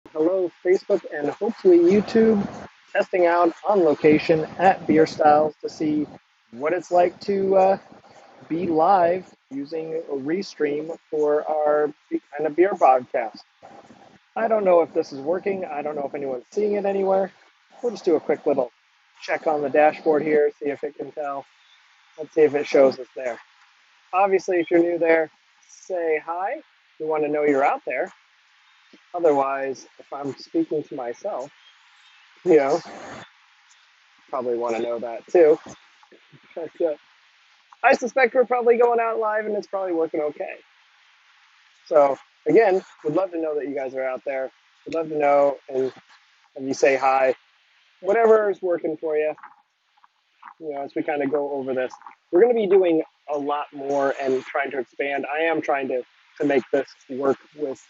Hello, Facebook, and hopefully YouTube. Testing out on location at Beer Styles to see what it's like to be live using a restream for our kind of beer podcast. I don't know if this is working. I don't know if anyone's seeing it anywhere. We'll just do a quick little check on the dashboard here, see if it can tell. Let's see if it shows us there. Obviously, if you're new there, say hi. We want to know you're out there. Otherwise, if I'm speaking to myself, you know, probably want to know that too. But, I suspect we're probably going out live and it's probably working okay. So again, would love to know that you guys are out there. Would love to know and you say hi. Whatever is working for you, as we kind of go over this. We're going to be doing a lot more and trying to expand. I am trying to make this work with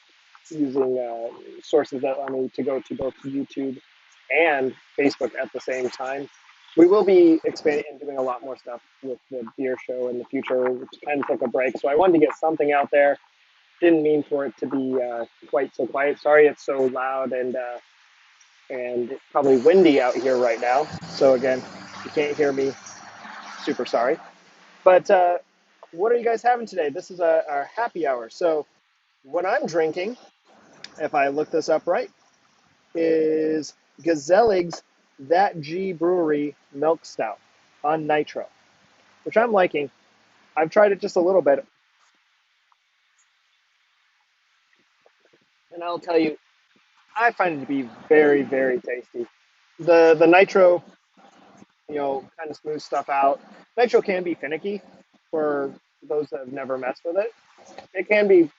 using sources that allow me to go to both YouTube and Facebook at the same time. We will be expanding and doing a lot more stuff with the beer show in the future, which kind of took a break. So I wanted to get something out there. Didn't mean for it to be quite so quiet. Sorry, it's so loud and it's probably windy out here right now. So again, if you can't hear me, super sorry. But what are you guys having today? This is our happy hour. So what I'm drinking, if I look this up right, is Gezellig's That G Brewery Milk Stout on Nitro, which I'm liking. I've tried it just a little bit, and I'll tell you, I find it to be very, very tasty. The Nitro, kind of smooths stuff out. Nitro can be finicky for those that have never messed with it. It can be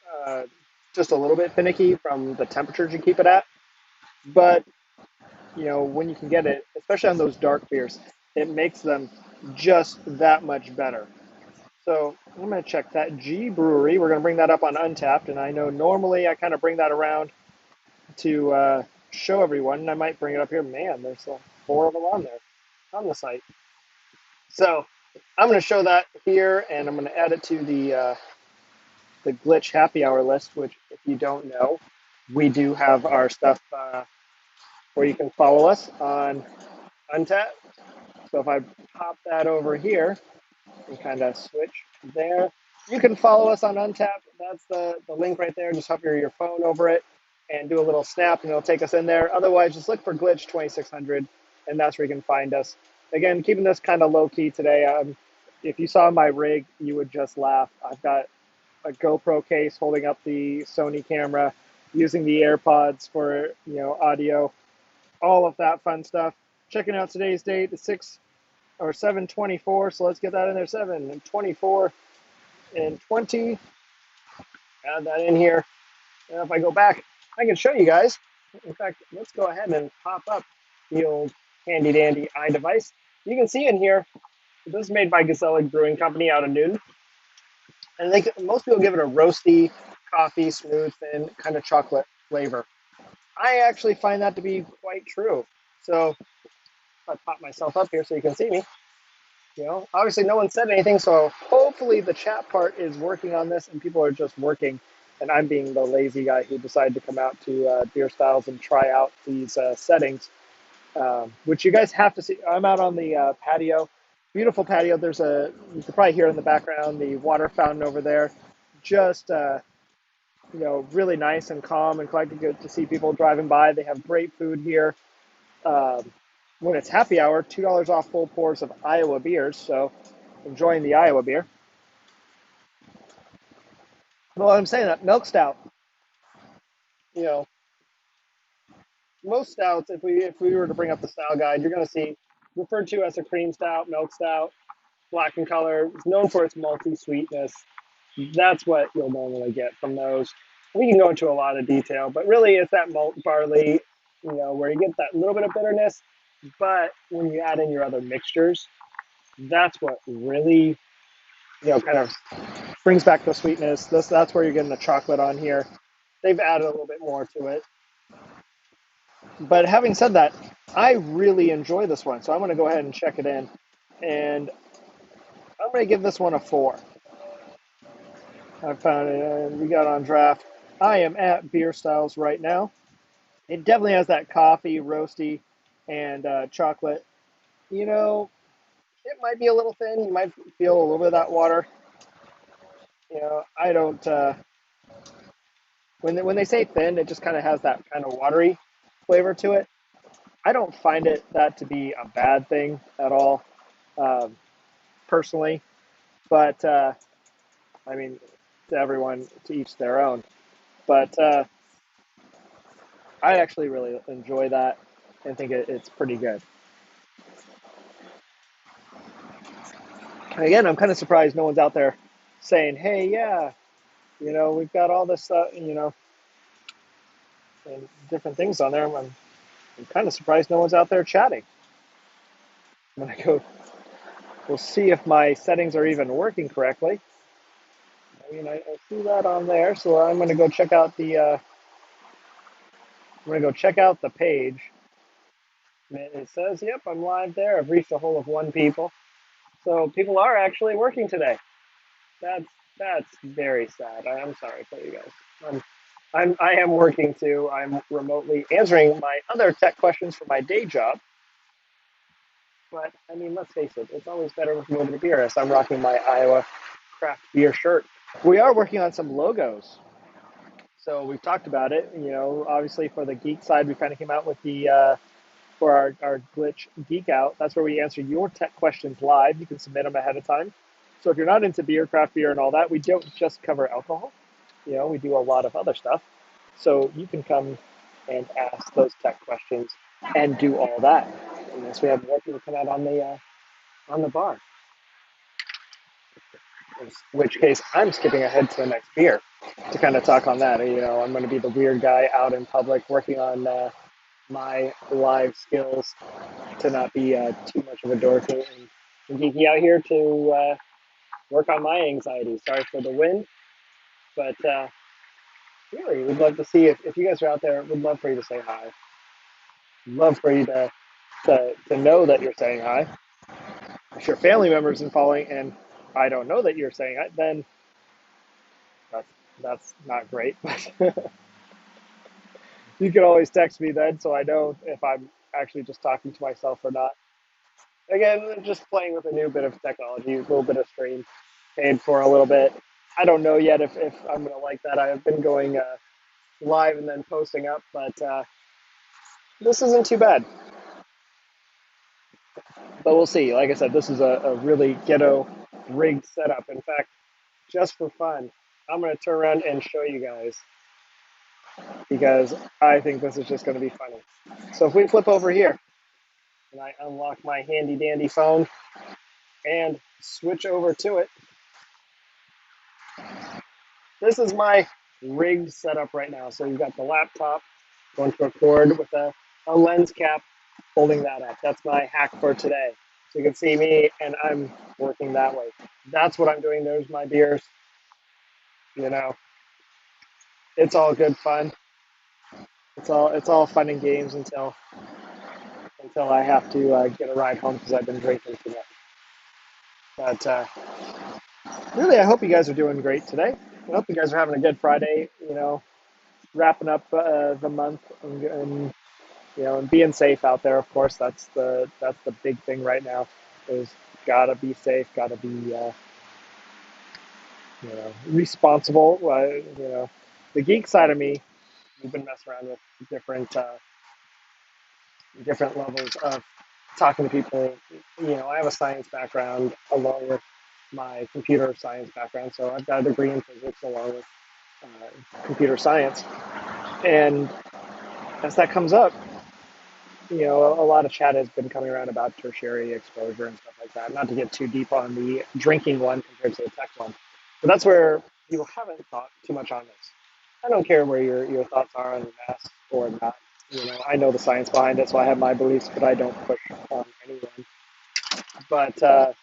just a little bit finicky from the temperatures you keep it at, but when you can get it, especially on those dark beers, it makes them just that much better. So I'm going to check that G Brewery. We're going to bring that up on Untapped, and I know normally I kind of bring that around to show everyone, and I might bring it up here. Man, there's four of them on there on the site. So I'm going to show that here, and I'm going to add it to the Glitch Happy Hour list, which, if you don't know, we do have our stuff where you can follow us on Untapped. So if I pop that over here and kind of switch there, you can follow us on Untapped. That's the link right there. Just hover your phone over it and do a little snap, and it'll take us in there. Otherwise, just look for Glitch 2600, and that's where you can find us. Again, keeping this kind of low key today. If you saw my rig, you would just laugh. I've got a GoPro case holding up the Sony camera, using the AirPods for audio, all of that fun stuff. Checking out today's date, the 7:24. So let's get that in there. 7:24 and 20. Add that in here. And if I go back, I can show you guys. In fact, let's go ahead and pop up the old handy dandy iDevice. You can see in here, this is made by Gezellig Brewing Company out of Newton. And most people give it a roasty, coffee, smooth, thin, kind of chocolate flavor. I actually find that to be quite true. So if I pop myself up here so you can see me, obviously no one said anything, so hopefully the chat part is working on this and people are just working, and I'm being the lazy guy who decided to come out to Beer Styles and try out these settings, which you guys have to see. I'm out on the patio, beautiful patio. You can probably hear in the background the water fountain over there. Just really nice and calm and quite good to see people driving by. They have great food here. When it's happy hour, $2 off full pours of Iowa beers. So enjoying the Iowa beer. Well, I'm saying that milk stout, you know, most stouts, if we were to bring up the style guide, you're going to see referred to as a cream stout, milk stout, black in color. It's known for its malty sweetness. That's what you'll normally get from those. We can go into a lot of detail, but really it's that malt barley, where you get that little bit of bitterness. But when you add in your other mixtures, that's what really, kind of brings back the sweetness. That's where you're getting the chocolate on here. They've added a little bit more to it. But having said that, I really enjoy this one. So I'm going to go ahead and check it in. And I'm going to give this one a 4. I found it, and we got on draft. I am at Beer Styles right now. It definitely has that coffee, roasty, and chocolate. You know, it might be a little thin. You might feel a little bit of that water. I don't. When they say thin, it just kind of has that kind of watery flavor to it. I don't find that to be a bad thing at all, um, personally. But I mean, to everyone, to each their own. But I actually really enjoy that and think it's pretty good. And again, I'm kind of surprised no one's out there saying, "Hey, yeah, we've got all this, and different things on there." I'm kind of surprised no one's out there chatting. I'm gonna go. We'll see if my settings are even working correctly. I mean, I see that on there, so I'm gonna go check out the. I'm gonna go check out the page. And it says, "Yep, I'm live there. I've reached a whole of one people." So people are actually working today. That's that's very sad. I'm sorry for you guys. I am working too. I'm remotely answering my other tech questions for my day job. But I mean, let's face it, it's always better with a little bit of beer. As I'm rocking my Iowa craft beer shirt. We are working on some logos. So we've talked about it. Obviously for the geek side, we kind of came out with the for our glitch geek out. That's where we answer your tech questions live. You can submit them ahead of time. So if you're not into beer, craft beer, and all that, we don't just cover alcohol. We do a lot of other stuff. So you can come and ask those tech questions and do all that. Unless we have more people come out on the bar. In which case, I'm skipping ahead to the next beer to kind of talk on that. I'm going to be the weird guy out in public working on my live skills to not be too much of a dork and geeky out here to work on my anxiety. Sorry for the win, but really, we'd love to see if you guys are out there. We'd love for you to say hi. Love for you to know that you're saying hi. If your family members and following, and I don't know that you're saying hi, then that's that's not great. But you can always text me then, so I know if I'm actually just talking to myself or not. Again, just playing with a new bit of technology, a little bit of stream, paid for a little bit. I don't know yet if I'm gonna like that. I have been going live and then posting up, but this isn't too bad. But we'll see. Like I said, this is a really ghetto rigged setup. In fact, just for fun, I'm going to turn around and show you guys because I think this is just going to be funny. So if we flip over here and I unlock my handy dandy phone and switch over to it, this is my rigged setup right now. So you've got the laptop going to a cord with a lens cap holding that up. That's my hack for today. So you can see me and I'm working that way. That's what I'm doing. There's my beers. You know, it's all good fun. It's all fun and games until I have to get a ride home because I've been drinking too much. But really, I hope you guys are doing great today. I hope you guys are having a good Friday. Wrapping up the month and being safe out there. Of course, that's the big thing right now. Is gotta be safe. Gotta be responsible. The geek side of me, we've been messing around with different levels of talking to people. I have a science background along with my computer science background, so I've got a degree in physics along with computer science. And as that comes up, a lot of chat has been coming around about tertiary exposure and stuff like that. Not to get too deep on the drinking one compared to the tech one, but that's where people haven't thought too much on this. I don't care where your thoughts are on masks or not. I know the science behind it, so I have my beliefs, but I don't push on anyone. But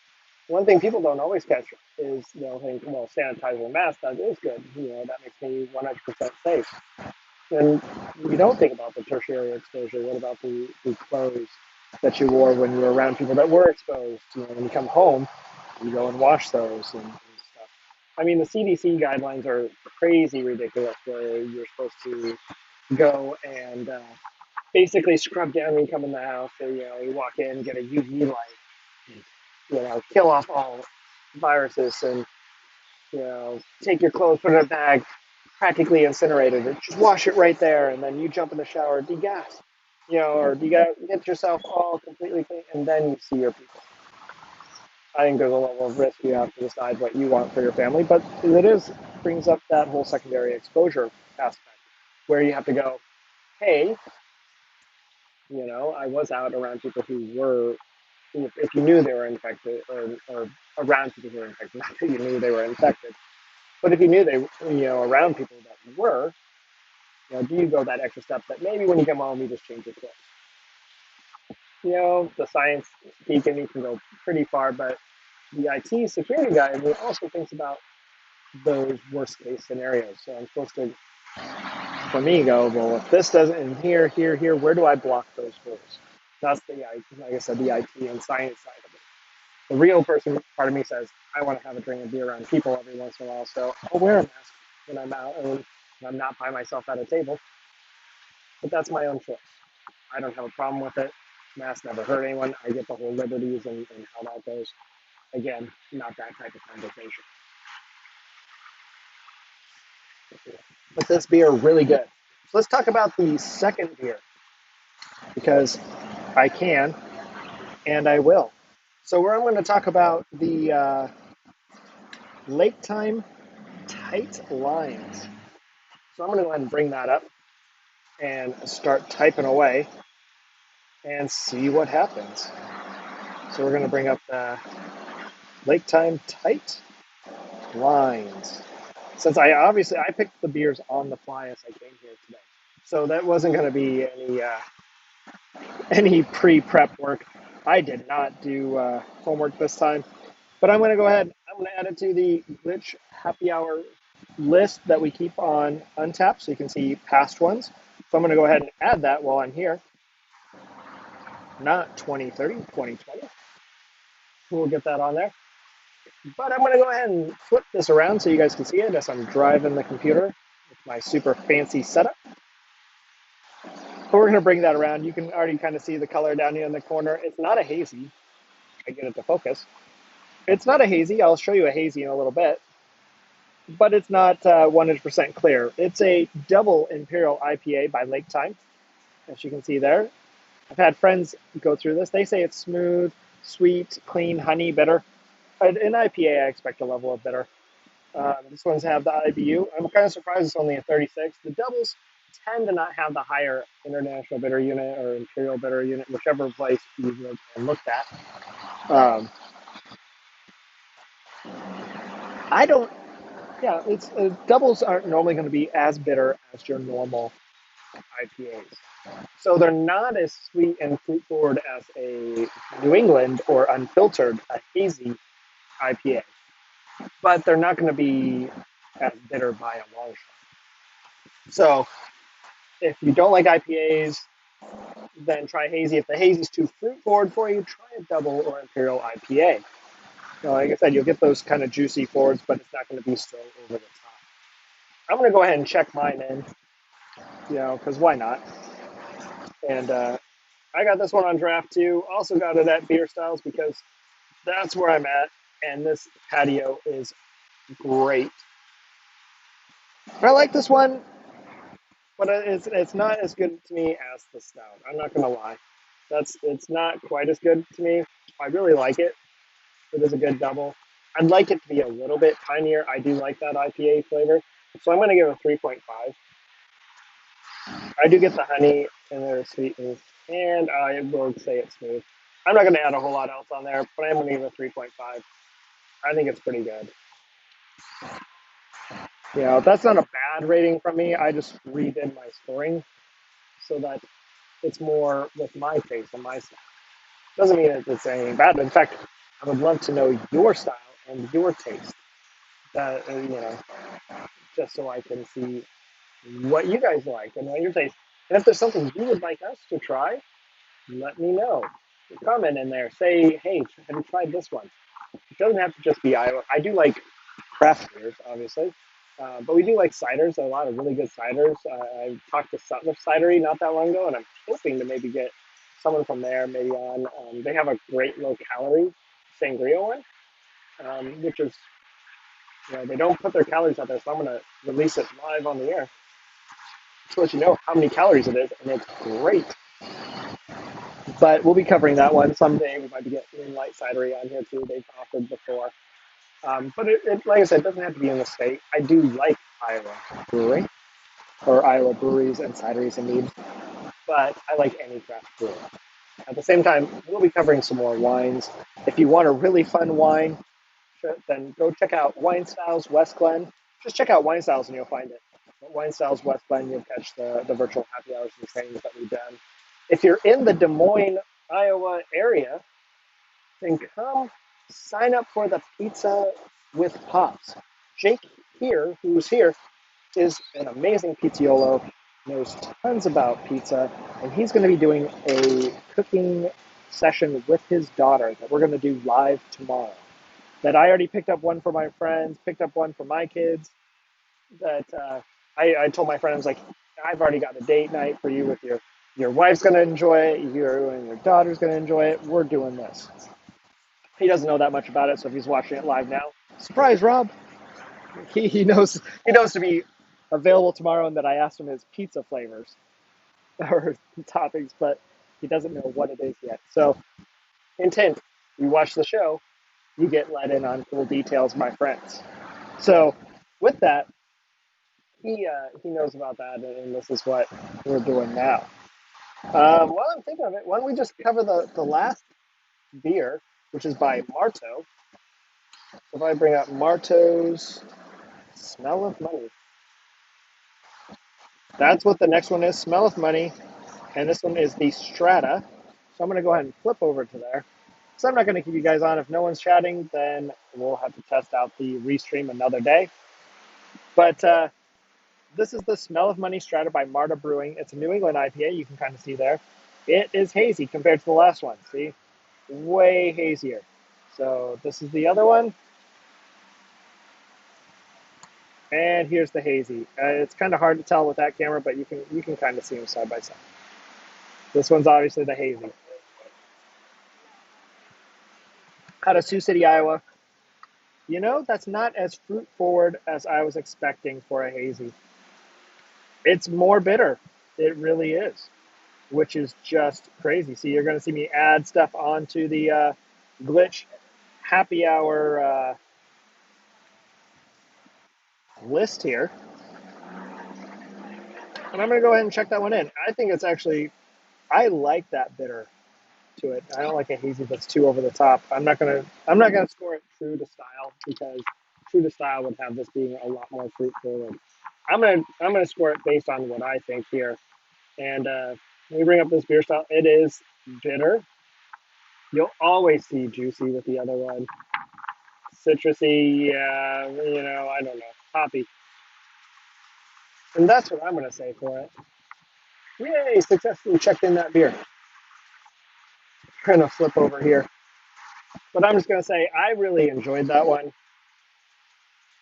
one thing people don't always catch is they'll think, well, sanitizer and mask, that is good. That makes me 100% safe. And you don't think about the tertiary exposure. What about the clothes that you wore when you were around people that were exposed? When you come home, you go and wash those and stuff. I mean, the CDC guidelines are crazy ridiculous where you're supposed to go and basically scrub down when you come in the house. So, you walk in, get a UV light, kill off all viruses, and take your clothes, put it in a bag, practically incinerated it. Just wash it right there, and then you jump in the shower, degas, or get yourself all completely clean, and then you see your people. I think there's a level of risk you have to decide what you want for your family, but brings up that whole secondary exposure aspect where you have to go, hey, I was out around people who were, if you knew they were infected, or around people who were infected, not that you knew they were infected, but if you knew they, around people that were, do you go that extra step that maybe when you come home you just change your clothes? The science geek in me can go pretty far, but the IT security guy in me also thinks about those worst case scenarios. So I'm supposed to, for me, go, well, if this doesn't, and here, where do I block those holes? That's like I said, the IT and science side of it. The real person part of me says, I want to have a drink of beer around people every once in a while, so I'll wear a mask when I'm out and I'm not by myself at a table. But that's my own choice. I don't have a problem with it. Masks never hurt anyone. I get the whole liberties and how that goes. Again, not that type of conversation. But this beer really good. So let's talk about the second beer because I can and I will. So I'm going to talk about the Lake Time Tight Lines. So I'm going to go ahead and bring that up and start typing away and see what happens. So we're going to bring up the Lake Time Tight Lines. Since I picked the beers on the fly as I came here today, so that wasn't going to be any pre-prep work. I did not do homework this time, but I'm going to go ahead. I'm going to add it to the Glitch Happy Hour list that we keep on Untapped, so you can see past ones. So I'm going to go ahead and add that while I'm here. Not 2030, 2020. We'll get that on there. But I'm going to go ahead and flip this around so you guys can see it as I'm driving the computer with my super fancy setup. But we're going to bring that around. You can already kind of see the color down here in the corner. It's not a hazy. I get it to focus. It's not a hazy. I'll show you a hazy in a little bit. But it's not 100% clear. It's a double Imperial IPA by Lake Time, as you can see there. I've had friends go through this. They say it's smooth, sweet, clean, honey, bitter. In IPA, I expect a level of bitter. This one's have the IBU. I'm kind of surprised it's only a 36. The doubles tend to not have the higher international bitter unit or imperial bitter unit, whichever place you looked at. I don't. Yeah, it's doubles aren't normally going to be as bitter as your normal IPAs. So they're not as sweet and fruit forward as a New England or unfiltered, a hazy IPA. But they're not going to be as bitter by a long shot. So if you don't like IPAs, then try hazy. If the hazy's too fruit forward for you, try a double or imperial IPA. Like I said, you'll get those kind of juicy forwards, but it's not going to be so over the top. I'm going to go ahead and check mine in, because why not? And I got this one on draft too. Also got it at Beer Styles because that's where I'm at, and this patio is great. I like this one, but it's not as good to me as the Stout. I'm not gonna lie. It's not quite as good to me. I really like it. It is a good double. I'd like it to be a little bit tinier. I do like that IPA flavor, so I'm gonna give it a 3.5. I do get the honey and the sweetness, and I will say it's smooth. I'm not gonna add a whole lot else on there, but I'm gonna give it a 3.5. I think it's pretty good. That's not a bad rating from me. I just redid my scoring so that it's more with my taste and my style. Doesn't mean it's anything bad. In fact, I would love to know your style and your taste. Just so I can see what you guys like and what your taste. And if there's something you would like us to try, let me know. Comment in there. Say, hey, have you tried this one? It doesn't have to just be I do like craft beers, obviously. But we do like ciders, a lot of really good ciders. I talked to Sutler Cidery not that long ago, and I'm hoping to maybe get someone from there maybe on. They have a great low calorie sangria one, which is, they don't put their calories out there, so I'm going to release it live on the air to let you know how many calories it is, and it's great. But we'll be covering that one someday. We might be getting Light Cidery on here too. They've offered before. But like I said, it doesn't have to be in the state. I do like Iowa Brewery, or Iowa breweries and cideries and meads, but I like any craft brewer. At the same time, we'll be covering some more wines. If you want a really fun wine, then go check out Wine Styles West Glen. Just check out Wine Styles and you'll find it. At Wine Styles West Glen, you'll catch the virtual happy hours and trainings that we've done. If you're in the Des Moines, Iowa area, then come sign up for the Pizza with Pops. Jake here, who's here, is an amazing pizziolo, knows tons about pizza, and he's going to be doing a cooking session with his daughter that we're going to do live tomorrow. That I already picked up one for my friends, picked up one for my kids. That I told my friend, I was like, I've already got a date night for you with your wife's going to enjoy it, you and your daughter's going to enjoy it. We're doing this. He doesn't know that much about it, so if he's watching it live now, surprise, Rob. He knows to be available tomorrow, and that I asked him his pizza flavors or toppings, but he doesn't know what it is yet. So, hint, hint, you watch the show, you get let in on cool details, my friends. So, with that, he knows about that, and this is what we're doing now. While I'm thinking of it, why don't we just cover the last beer, which is by Marto. If I bring up Marto's Smell of Money. That's what the next one is, Smell of Money. And this one is the Strata. So I'm going to go ahead and flip over to there. So I'm not going to keep you guys on. If no one's chatting, then we'll have to test out the restream another day. But this is the Smell of Money Strata by Marto Brewing. It's a New England IPA. You can kind of see there. It is hazy compared to the last one. See? Way hazier. So this is the other one. And here's the hazy. It's kind of hard to tell with that camera, but you can kind of see them side by side. This one's obviously the hazy. Out of Sioux City, Iowa. That's not as fruit forward as I was expecting for a hazy. It's more bitter. It really is, which is just crazy. See, you're going to see me add stuff onto the Glitch Happy Hour list here. And I'm going to go ahead and check that one in. I think it's actually, I like that bitter to it. I don't like a hazy that's too over the top. I'm not gonna score it true to style, because true to style would have this being a lot more fruit forward. I'm gonna score it based on what I think here. And when we bring up this beer style, it is bitter. You'll always see juicy with the other one. Citrusy, I don't know, hoppy. And that's what I'm gonna say for it. Yay, successfully checked in that beer. Trying to flip over here. But I'm just gonna say I really enjoyed that one.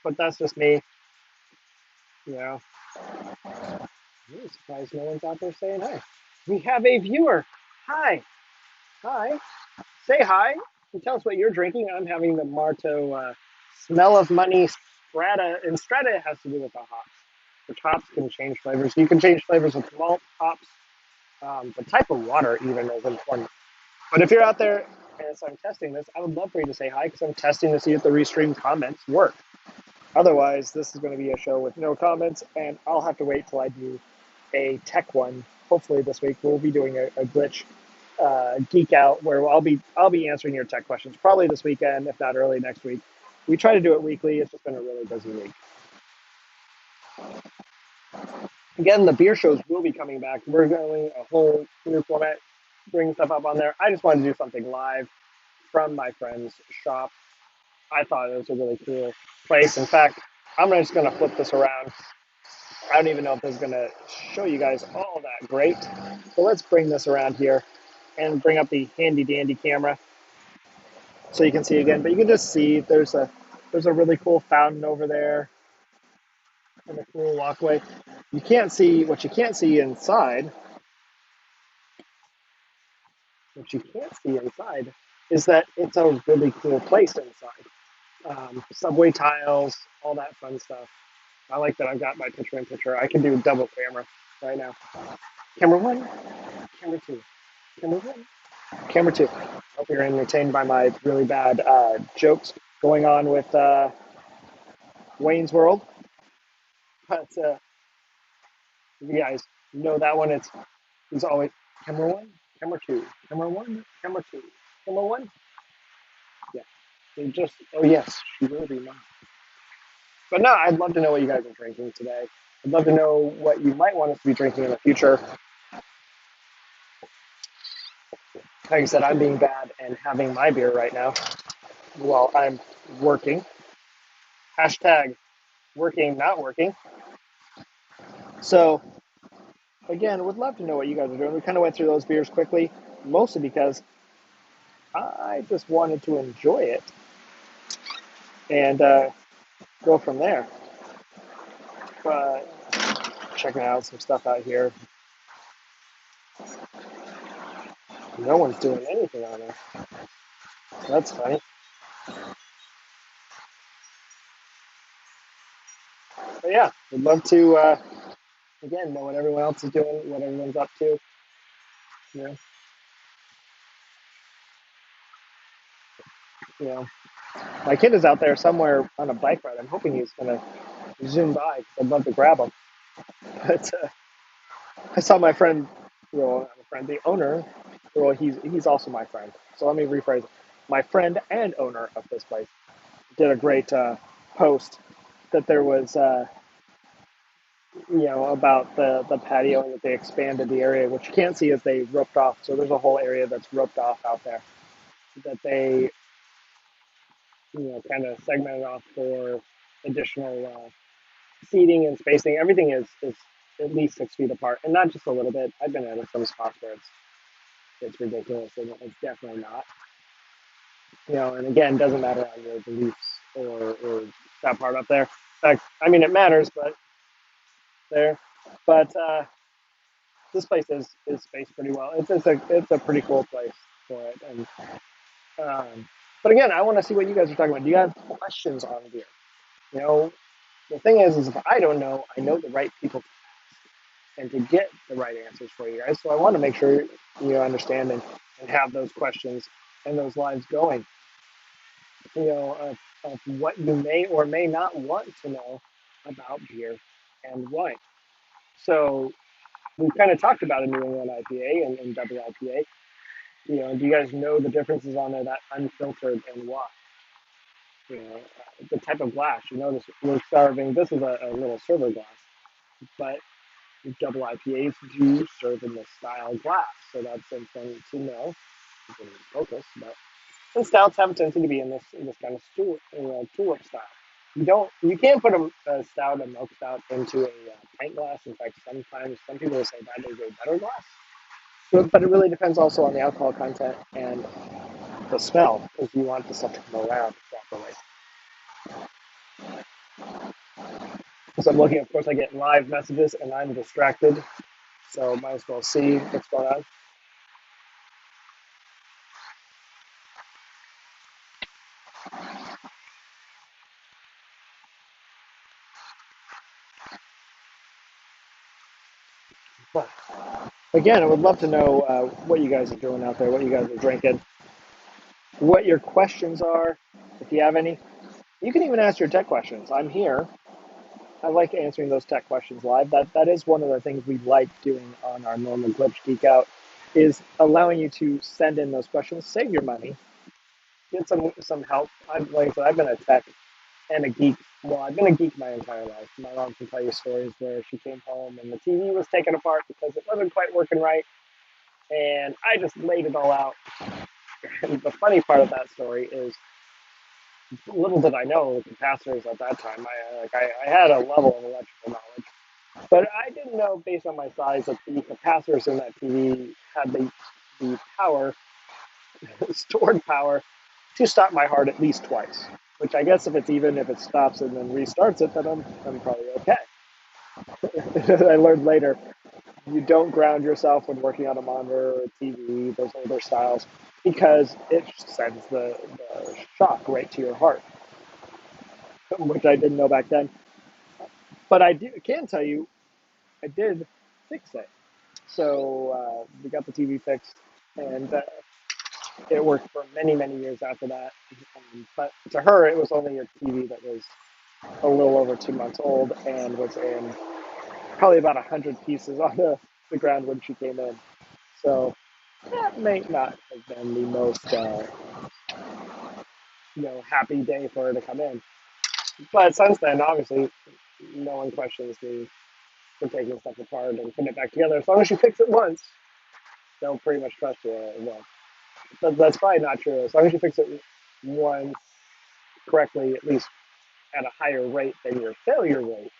But that's just me. You know, I'm surprised no one's out there saying hi. We have a viewer. Hi. Hi. Say hi. And tell us what you're drinking. I'm having the Marto Smell of Money Strata. And Strata has to do with the hops, which hops can change flavors. You can change flavors with malt, hops. The type of water even is important. But if you're out there as I'm testing this, I would love for you to say hi, because I'm testing to see if the restream comments work. Otherwise, this is going to be a show with no comments, and I'll have to wait till I do a tech one. Hopefully this week we'll be doing a glitch geek out where I'll be answering your tech questions probably this weekend, if not early next week. We try to do it weekly. It's just been a really busy week. Again, the beer shows will be coming back. We're going a whole new format, bring stuff up on there. I just wanted to do something live from my friend's shop. I thought it was a really cool place. In fact, I'm just going to flip this around. I don't even know if this is going to show you guys all that great. So let's bring this around here and bring up the handy dandy camera so you can see again. But you can just see there's a really cool fountain over there. and a cool walkway. You can't see what you can't see inside. What you can't see inside is that it's a really cool place inside. Subway tiles, all that fun stuff. I like that I've got my picture in picture. I can do double camera right now. Camera one, camera two, camera one, camera two. Hope you're entertained by my really bad jokes going on with Wayne's World. But you guys know that one. It's always camera one, camera two, camera one, camera two, camera one. Yeah, they just oh yes, she will be mine. But no, I'd love to know what you guys are drinking today. I'd love to know what you might want us to be drinking in the future. Like I said, I'm being bad and having my beer right now while I'm working. Hashtag working, not working. So, again, would love to know what you guys are doing. We kind of went through those beers quickly, mostly because I just wanted to enjoy it and go from there. But checking out some stuff out here. No one's doing anything on there. That's funny. But yeah, would love to, again, know what everyone else is doing, what everyone's up to. You know, you know. My kid is out there somewhere on a bike ride. I'm hoping he's going to zoom by because I'd love to grab him. But I saw my friend, well, not a friend, the owner. Well, he's also my friend. So let me rephrase it. My friend and owner of this place did a great post that there was, about the patio and that they expanded the area. What you can't see is they roped off. So there's a whole area that's roped off out there that they, kind of segmented off for additional seating and spacing. Everything is at least 6 feet apart, and not just a little bit. I've been at some spots where it's ridiculous, and it's definitely not. And again, doesn't matter on your beliefs or that part up there. In fact, I mean, it matters, but there. But this place is spaced pretty well. It's a pretty cool place for it. And but again, I want to see what you guys are talking about. Do you have questions on beer? You know, the thing is if I don't know, I know the right people and to get the right answers for you guys. So I want to make sure you understand and have those questions and those lines going, of what you may or may not want to know about beer and wine. So we kind of talked about a New England IPA and double IPA. Do you guys know the differences on there, that unfiltered and why? The type of glass. This we're serving. This is a little server glass, but double IPAs do serve in this style glass, so that's something to know. You can focus, but and stouts have a tendency to be in this kind of tulip style. You can't put a stout, a milk stout, into a pint glass. In fact, sometimes some people will say that is a better glass. But it really depends also on the alcohol content and the smell, because you want the stuff to come around properly. So I'm looking, of course, I get live messages and I'm distracted, so might as well see what's going on. But again, I would love to know what you guys are doing out there, what you guys are drinking, what your questions are, if you have any. You can even ask your tech questions. I'm here. I like answering those tech questions live. That is one of the things we like doing on our normal Glitch Geek Out, is allowing you to send in those questions, save your money, get some help. Like I said, I've been a tech and a geek. Well, I've been a geek my entire life. My mom can tell you stories where she came home and the TV was taken apart because it wasn't quite working right, and I just laid it all out. And the funny part of that story is, little did I know the capacitors at that time. I had a level of electrical knowledge, but I didn't know based on my size that the capacitors in that TV had the power, stored power, to stop my heart at least twice. Which I guess if it stops and then restarts it, then I'm probably okay. I learned later you don't ground yourself when working on a monitor or TV, those older styles, because it sends the shock right to your heart, which I didn't know back then. But can tell you, I did fix it. So we got the TV fixed, and it worked for many, many years after that. But to her, it was only a TV that was a little over 2 months old and was in probably about 100 pieces on the ground when she came in. So that may not have been the most happy day for her to come in. But since then, obviously, no one questions me for taking stuff apart and putting it back together. As long as you fix it once, they'll pretty much trust you. Well, that's probably not true. As long as you fix it once correctly, at least at a higher rate than your failure rate,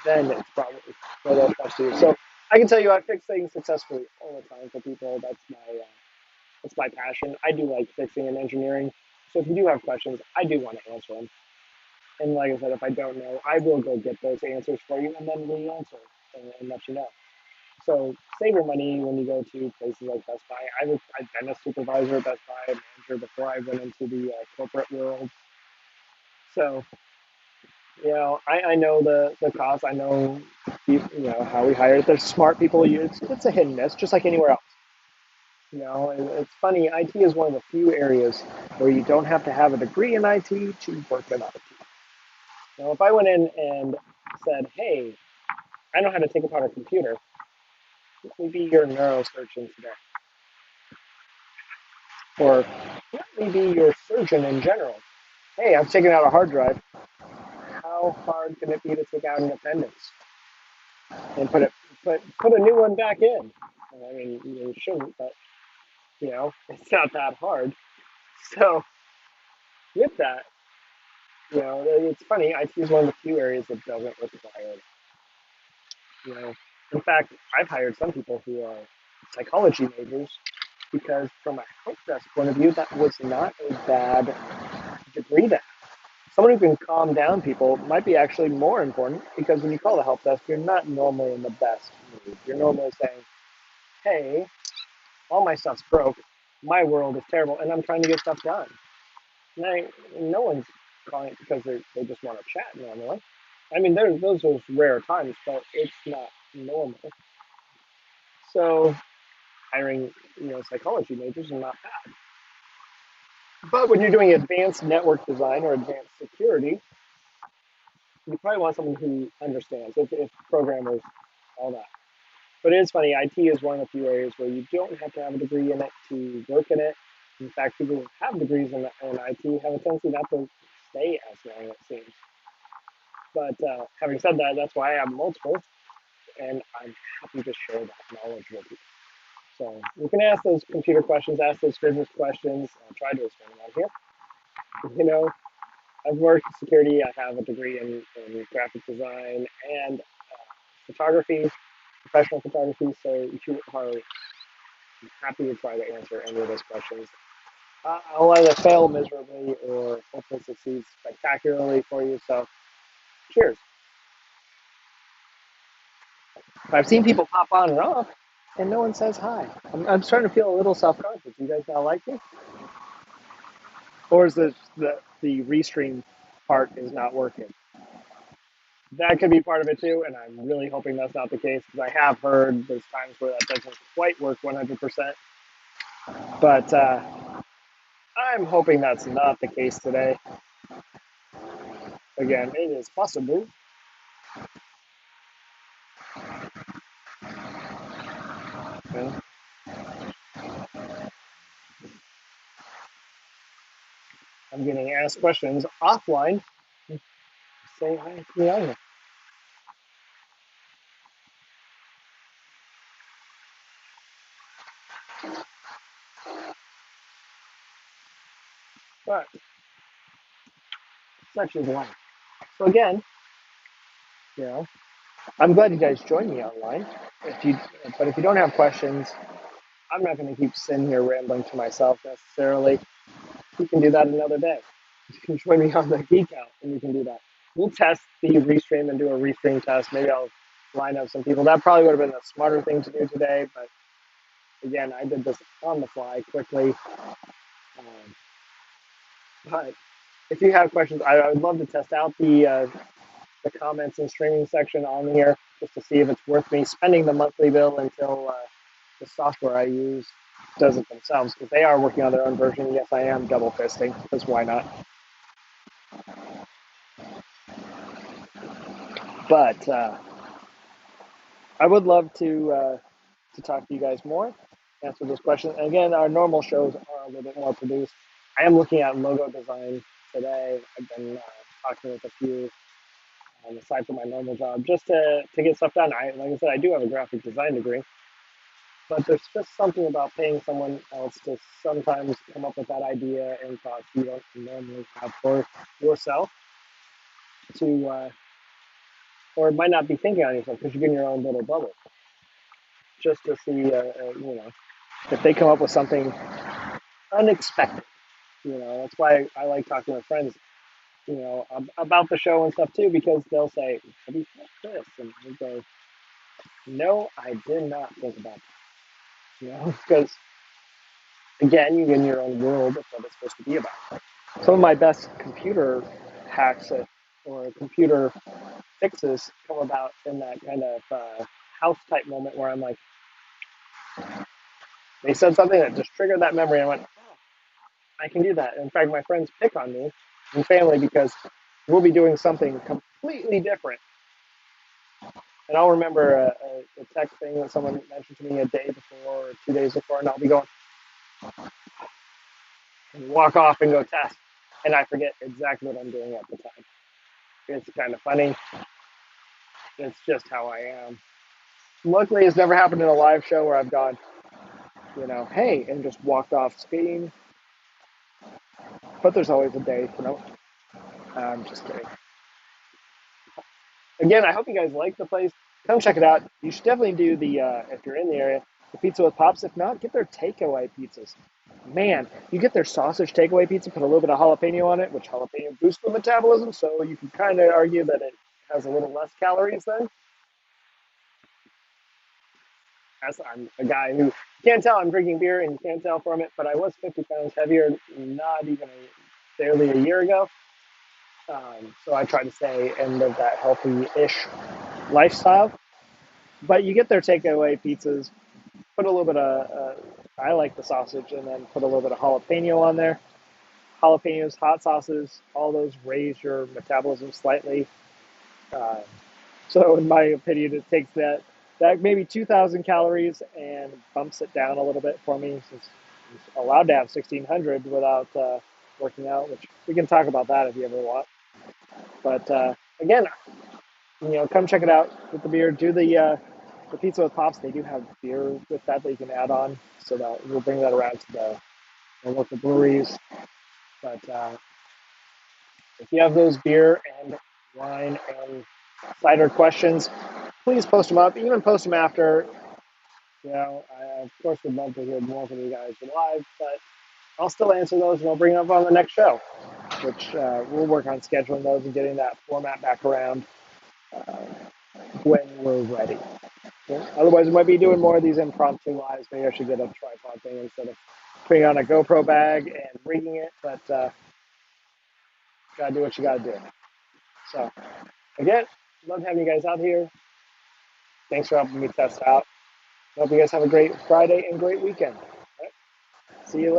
then it's probably they'll trust you. So I can tell you, I fix things successfully all the time for people. That's my passion. I do like fixing and engineering. So if you do have questions, I do want to answer them. And like I said, if I don't know, I will go get those answers for you and then re-answer and let you know. So save your money when you go to places like Best Buy. I've been a supervisor at Best Buy, a manager before I went into the corporate world. So I know the cost. I know how we hire. There's smart people. It's a hit and miss, just like anywhere else. It's funny. IT is one of the few areas where you don't have to have a degree in IT to work in IT. Now, if I went in and said, "Hey, I know how to take apart a computer," let me be your neurosurgeon today, or let me be your surgeon in general. Hey, I've taken out a hard drive. How hard can it be to take out an appendix and put a new one back in? I mean, you shouldn't, but it's not that hard. So with that, it's funny. IT is one of the few areas that doesn't require it. In fact, I've hired some people who are psychology majors because, from a help desk point of view, that was not a bad degree to have. Someone who can calm down people might be actually more important because when you call the help desk, you're not normally in the best mood. You're normally saying, "Hey, all my stuff's broke. My world is terrible, and I'm trying to get stuff done." No one's calling it because they just want to chat normally. I mean, there's those are rare times, but it's not normal. So hiring, psychology majors is not bad. But when you're doing advanced network design or advanced security, you probably want someone who understands, if programmers, all that. But it is funny, IT is one of the few areas where you don't have to have a degree in it to work in it. In fact, people who have degrees in IT have a tendency not to stay as long, it seems. But having said that, that's why I have multiple, and I'm happy to share that knowledge with you. So you can ask those computer questions, ask those business questions. I'll try to explain them out here. I've worked in security. I have a degree in graphic design and photography, professional photography. So if you are happy to try to answer any of those questions, I'll either fail miserably or hopefully succeed spectacularly for you. So cheers. I've seen people pop on and off, and no one says hi. I'm starting to feel a little self-conscious. You guys not like me? Or is the restream part is not working? That could be part of it too, and I'm really hoping that's not the case because I have heard there's times where that doesn't quite work 100%. But I'm hoping that's not the case today. Again, it is possible. Okay. I'm getting asked questions offline. Say hi to the audience. But such is life. So again, you know, I'm glad you guys joined me online. If you, but if you don't have questions, I'm not going to keep sitting here rambling to myself necessarily. You can do that another day. You can join me on the Geek Out, and you can do that. we'll test the restream and do a restream test. Maybe I'll line up some people. That probably would have been a smarter thing to do today, but again, I did this on the fly quickly. But if you have questions, I would love to test out the comments and streaming section on here just to see if it's worth me spending the monthly bill until the software I use does it themselves, because they are working on their own version. Yes, I am double fisting, because why not? But I would love to talk to you guys more, answer those questions. And again, our normal shows are a little bit more produced. I am looking at logo design today. I've been talking with a few aside from my normal job, just to get stuff done. Like I said, I do have a graphic design degree, but there's just something about paying someone else to sometimes come up with that idea and thoughts you don't normally have for yourself to, or it might not be thinking on yourself because you're in your own little bubble. Just to see, if they come up with something unexpected. That's why I like talking with friends, about the show and stuff too, because they'll say, "Have you thought this?" And we go, "No, I did not think about that." Because again, you're in your own world of what it's supposed to be about. Some of my best computer hacks or computer fixes come about in that kind of house type moment where I'm like, they said something that just triggered that memory. And I went, oh, I can do that. In fact, my friends pick on me and family because we'll be doing something completely different. And I'll remember a tech thing that someone mentioned to me a day before or 2 days before, and I'll be going and walk off and go test. And I forget exactly what I'm doing at the time. It's kind of funny. It's just how I am. Luckily, it's never happened in a live show where I've gone, hey, and just walked off screen. But there's always a day, I'm just kidding. Again, I hope you guys like the place. Come check it out. You should definitely do if you're in the area, the pizza with pops. If not, get their takeaway pizzas. Man, you get their sausage takeaway pizza, put a little bit of jalapeno on it, which jalapeno boosts the metabolism, so you can kind of argue that it has a little less calories then. I'm a guy who can't tell I'm drinking beer, and you can't tell from it, but I was 50 pounds heavier not even barely a year ago. So I try to stay and live that healthy-ish lifestyle. But you get their takeaway pizzas, put a little bit of, I like the sausage, and then put a little bit of jalapeno on there. Jalapenos, hot sauces, all those raise your metabolism slightly. Uh, so in my opinion, it takes that maybe 2,000 calories and bumps it down a little bit for me, since I'm allowed to have 1,600 without working out, which we can talk about that if you ever want. But again, come check it out with the beer. Do the pizza with pops. They do have beer with that you can add on, so that we'll bring that around to the local breweries. But if you have those beer and wine and cider questions, please post them up. Even post them after. I of course would love to hear more from you guys live, but I'll still answer those and I'll bring them up on the next show, which we'll work on scheduling those and getting that format back around uh, when we're ready. Yeah. Otherwise, we might be doing more of these impromptu lives. Maybe I should get a tripod thing instead of putting on a GoPro bag and rigging it, but gotta do what you gotta do. So, again, love having you guys out here. Thanks for helping me test out. Hope you guys have a great Friday and great weekend. All right. See you later.